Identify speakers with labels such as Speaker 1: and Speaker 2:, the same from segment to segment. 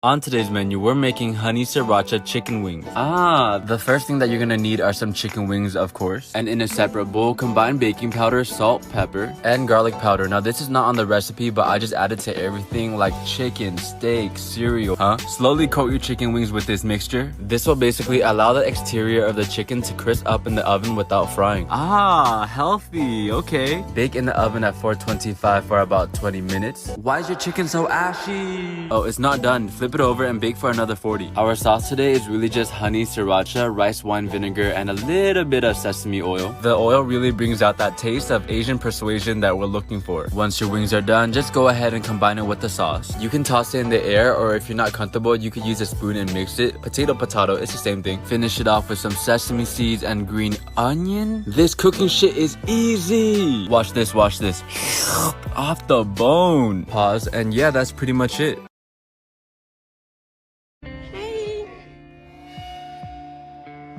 Speaker 1: On today's menu, we're making honey sriracha chicken wings. The first thing that you're gonna need are some chicken wings, of course. And in a separate bowl, combine baking powder, salt, pepper, and garlic powder. Now, this is not on the recipe, but I just added to everything like chicken, steak, cereal, Slowly coat your chicken wings with this mixture. This will basically allow the exterior of the chicken to crisp up in the oven without frying. Healthy, okay. Bake in the oven at 425 for about 20 minutes. Why is your chicken so ashy? Oh, it's not done. Flip it over and bake for another 40. Our sauce today is really just honey sriracha, rice wine vinegar, and a little bit of sesame oil. The oil really brings out that taste of Asian persuasion that we're looking for. Once your wings are done, just go ahead and combine it with the sauce. You can toss it in the air, or if you're not comfortable, you could use a spoon and mix it. Potato, it's the same thing. Finish it off with some sesame seeds and green onion. This cooking shit is easy. Watch this. Off the bone. Pause, and yeah, that's pretty much it.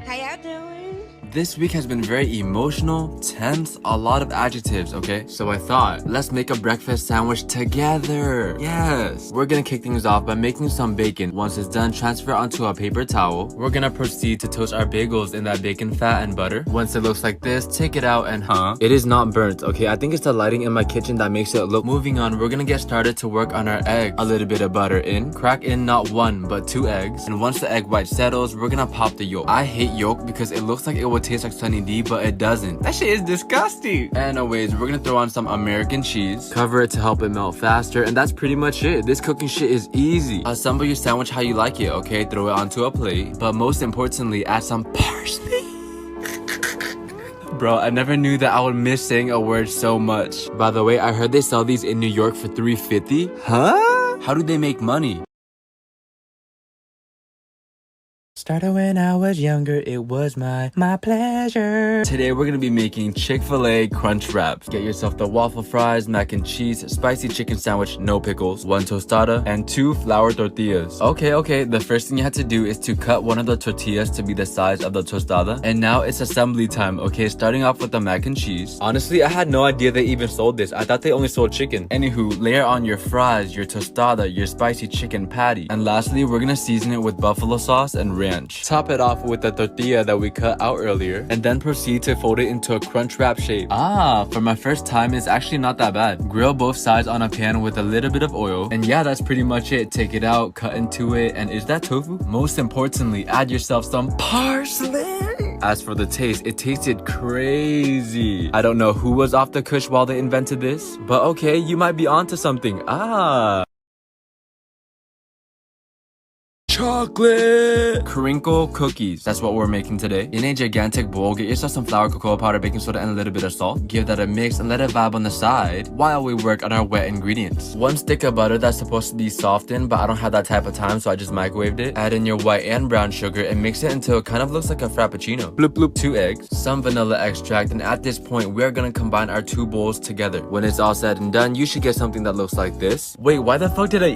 Speaker 2: How y'all doing?
Speaker 1: This week has been very emotional, tense, a lot of adjectives, okay? So I thought, let's make a breakfast sandwich together. Yes! We're gonna kick things off by making some bacon. Once it's done, transfer it onto a paper towel. We're gonna proceed to toast our bagels in that bacon fat and butter. Once it looks like this, take it out and it is not burnt, okay? I think it's the lighting in my kitchen that makes it look. Moving on, we're gonna get started to work on our eggs. A little bit of butter in. Crack in not 1, but 2 eggs. And once the egg white settles, we're gonna pop the yolk. I hate yolk because it looks like it would taste like Sunny D, but it doesn't. That shit is disgusting. Anyways, we're gonna throw on some American cheese. Cover it to help it melt faster, and that's pretty much it. This cooking shit is easy. Assemble your sandwich how you like it, okay? Throw it onto a plate, but most importantly, add some parsley. Bro, I never knew that I would miss saying a word so much. By the way, I heard they sell these in New York for $3.50. How do they make money? Started when I was younger, it was my pleasure. Today we're gonna be making Chick-fil-A crunch wraps. Get yourself the waffle fries, mac and cheese, spicy chicken sandwich, no pickles, 1 tostada, and 2 flour tortillas. Okay, the first thing you have to do is to cut one of the tortillas to be the size of the tostada. And now it's assembly time, okay? Starting off with the mac and cheese. Honestly, I had no idea they even sold this. I thought they only sold chicken. Anywho, layer on your fries, your tostada, your spicy chicken patty. And lastly, we're gonna season it with buffalo sauce and ranch. Top it off with the tortilla that we cut out earlier, and then proceed to fold it into a crunch wrap shape. For my first time, it's actually not that bad. Grill both sides on a pan with a little bit of oil, and yeah, that's pretty much it. Take it out, cut into it, and is that tofu? Most importantly, add yourself some parsley. As for the taste, it tasted crazy. I don't know who was off the kush while they invented this, but okay, you might be onto something. Chocolate crinkle cookies. That's what we're making today. In a gigantic bowl, get yourself some flour, cocoa powder, baking soda, and a little bit of salt. Give that a mix and let it vibe on the side while we work on our wet ingredients. 1 stick of butter that's supposed to be softened, but I don't have that type of time, so I just microwaved it. Add in your white and brown sugar and mix it until it kind of looks like a frappuccino. Bloop bloop. 2 eggs, some vanilla extract, and at this point, we're gonna combine our 2 bowls together. When it's all said and done, you should get something that looks like this. Wait, why the fuck did I?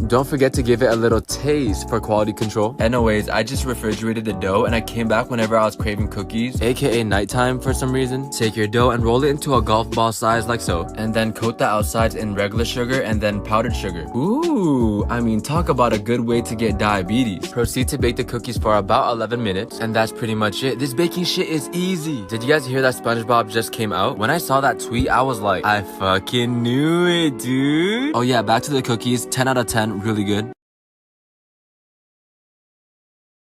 Speaker 1: Don't forget to give it a little taste for quality control. Anyways, I just refrigerated the dough and I came back whenever I was craving cookies, aka nighttime for some reason. Take your dough and roll it into a golf ball size like so, and then coat the outsides in regular sugar and then powdered sugar. Ooh, I mean, talk about a good way to get diabetes. Proceed to bake the cookies for about 11 minutes, and that's pretty much it. This baking shit is easy. Did you guys hear that SpongeBob just came out? When I saw that tweet, I was like, I fucking knew it, dude. Oh yeah, back to the cookies. 10 out of 10, really good.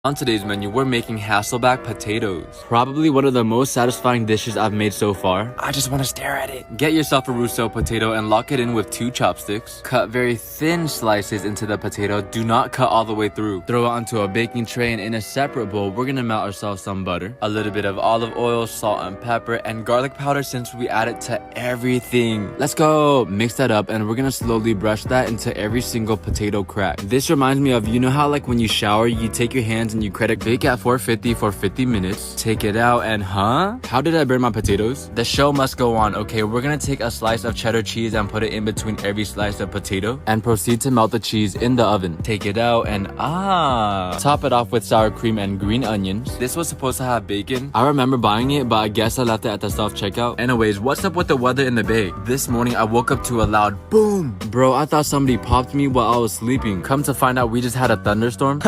Speaker 1: On today's menu, we're making Hasselback potatoes. Probably one of the most satisfying dishes I've made so far. I just want to stare at it. Get yourself a Russo potato and lock it in with 2 chopsticks. Cut very thin slices into the potato. Do not cut all the way through. Throw it onto a baking tray, and in a separate bowl, we're gonna melt ourselves some butter, a little bit of olive oil, salt and pepper, and garlic powder since we add it to everything. Let's go. Mix that up, and we're gonna slowly brush that into every single potato crack. This reminds me of, you know how like when you shower, you take your hands and you credit. Bake at 450 for 50 minutes. Take it out and how did I burn my potatoes? The show must go on. Okay, we're gonna take a slice of cheddar cheese and put it in between every slice of potato and proceed to melt the cheese in the oven. Take it out and top it off with sour cream and green onions. This was supposed to have bacon. I remember buying it, but I guess I left it at the self-checkout. Anyways, what's up with the weather in the Bay? This morning I woke up to a loud boom. Bro, I thought somebody popped me while I was sleeping. Come to find out, we just had a thunderstorm.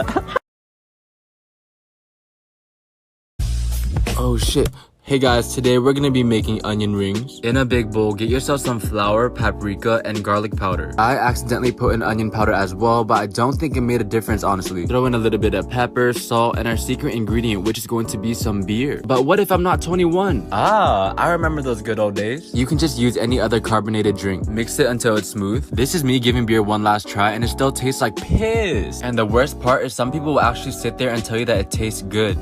Speaker 1: Oh shit. Hey guys, today we're gonna be making onion rings. In a big bowl, get yourself some flour, paprika, and garlic powder. I accidentally put in onion powder as well, but I don't think it made a difference, honestly. Throw in a little bit of pepper, salt, and our secret ingredient, which is going to be some beer. But what if I'm not 21? I remember those good old days. You can just use any other carbonated drink. Mix it until it's smooth. This is me giving beer one last try, and it still tastes like piss. And the worst part is some people will actually sit there and tell you that it tastes good.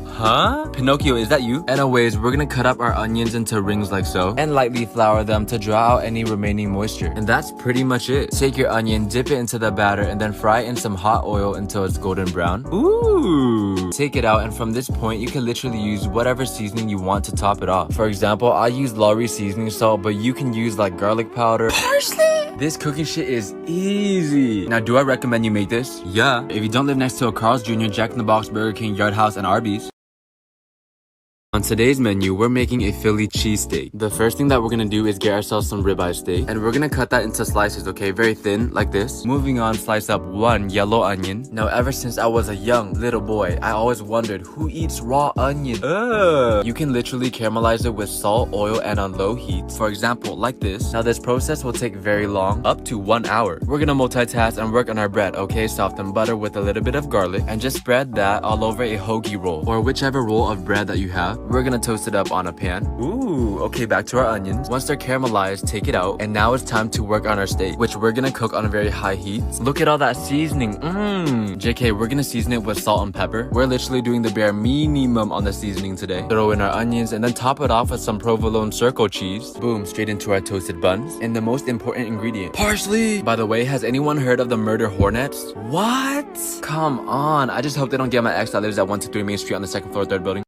Speaker 1: Pinocchio, is that you? Anyways, we're gonna cut up our onions into rings like so and lightly flour them to draw out any remaining moisture. And that's pretty much it. Take your onion, dip it into the batter, and then fry it in some hot oil until it's golden brown. Ooh! Take it out, and from this point you can literally use whatever seasoning you want to top it off. For example, I use Lowry seasoning salt, but you can use like garlic powder, parsley. This cooking shit is easy. Now, do I recommend you make this? Yeah. If you don't live next to a Carl's Jr., Jack in the Box, Burger King, Yard House, and Arby's. On today's menu, we're making a Philly cheesesteak. The first thing that we're gonna do is get ourselves some ribeye steak, and we're gonna cut that into slices, okay? Very thin, like this. Moving on, slice up one yellow onion. Now, ever since I was a young little boy, I always wondered who eats raw onion. You can literally caramelize it with salt, oil, and on low heat. For example, like this. Now, this process will take very long, up to 1 hour. We're gonna multitask and work on our bread, okay? Soften butter with a little bit of garlic, and just spread that all over a hoagie roll, or whichever roll of bread that you have. We're gonna toast it up on a pan. Ooh, okay, back to our onions. Once they're caramelized, take it out. And now it's time to work on our steak, which we're gonna cook on a very high heat. Look at all that seasoning. JK, we're gonna season it with salt and pepper. We're literally doing the bare minimum on the seasoning today. Throw in our onions and then top it off with some provolone circle cheese. Boom, straight into our toasted buns. And the most important ingredient, parsley. By the way, has anyone heard of the murder hornets? What? Come on, I just hope they don't get my ex that lives at 123 Main Street on the 2nd floor, 3rd building.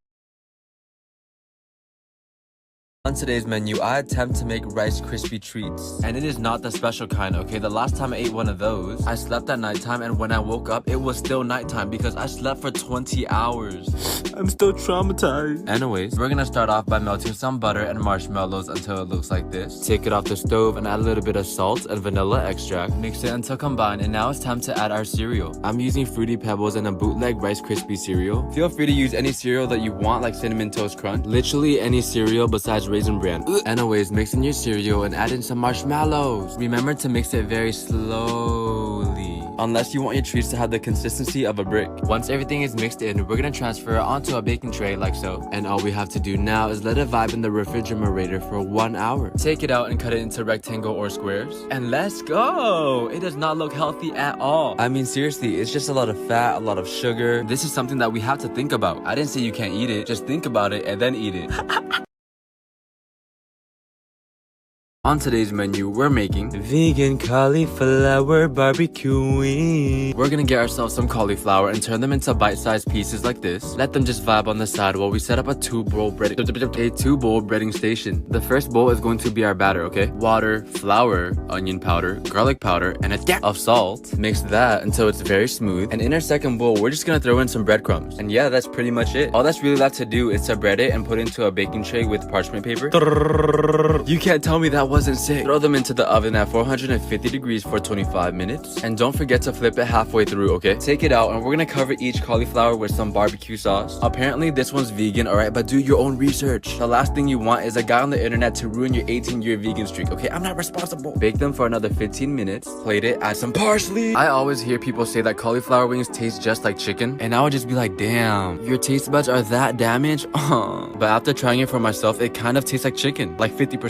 Speaker 1: On today's menu, I attempt to make Rice Krispie treats. And it is not the special kind, okay? The last time I ate one of those, I slept at nighttime, and when I woke up, it was still nighttime because I slept for 20 hours. I'm still traumatized. Anyways, we're gonna start off by melting some butter and marshmallows until it looks like this. Take it off the stove and add a little bit of salt and vanilla extract. Mix it until combined, and now it's time to add our cereal. I'm using Fruity Pebbles and a bootleg Rice Krispie cereal. Feel free to use any cereal that you want, like Cinnamon Toast Crunch. Literally any cereal besides Raisin Bran. Anyways, mix in your cereal and add in some marshmallows. Remember to mix it very slowly, unless you want your treats to have the consistency of a brick. Once everything is mixed in, we're gonna transfer it onto a baking tray like so. And all we have to do now is let it vibe in the refrigerator for 1 hour. Take it out and cut it into rectangle or squares. And let's go! It does not look healthy at all. I mean, seriously, it's just a lot of fat, a lot of sugar. This is something that we have to think about. I didn't say you can't eat it. Just think about it and then eat it. On today's menu, we're making vegan cauliflower barbecuing. We're gonna get ourselves some cauliflower and turn them into bite-sized pieces like this. Let them just vibe on the side while we set up a two-bowl breading station. The first bowl is going to be our batter, okay? Water, flour, onion powder, garlic powder, and a dash of salt. Mix that until it's very smooth. And in our second bowl, we're just gonna throw in some breadcrumbs. And yeah, that's pretty much it. All that's really left to do is to bread it and put it into a baking tray with parchment paper. You can't tell me that wasn't sick. Throw them into the oven at 450 degrees for 25 minutes. And don't forget to flip it halfway through, okay? Take it out and we're gonna cover each cauliflower with some barbecue sauce. Apparently this one's vegan, alright? But do your own research. The last thing you want is a guy on the internet to ruin your 18-year vegan streak, okay? I'm not responsible. Bake them for another 15 minutes. Plate it, add some parsley. I always hear people say that cauliflower wings taste just like chicken. And I would just be like, damn, your taste buds are that damaged? But after trying it for myself, it kind of tastes like chicken. Like 50%.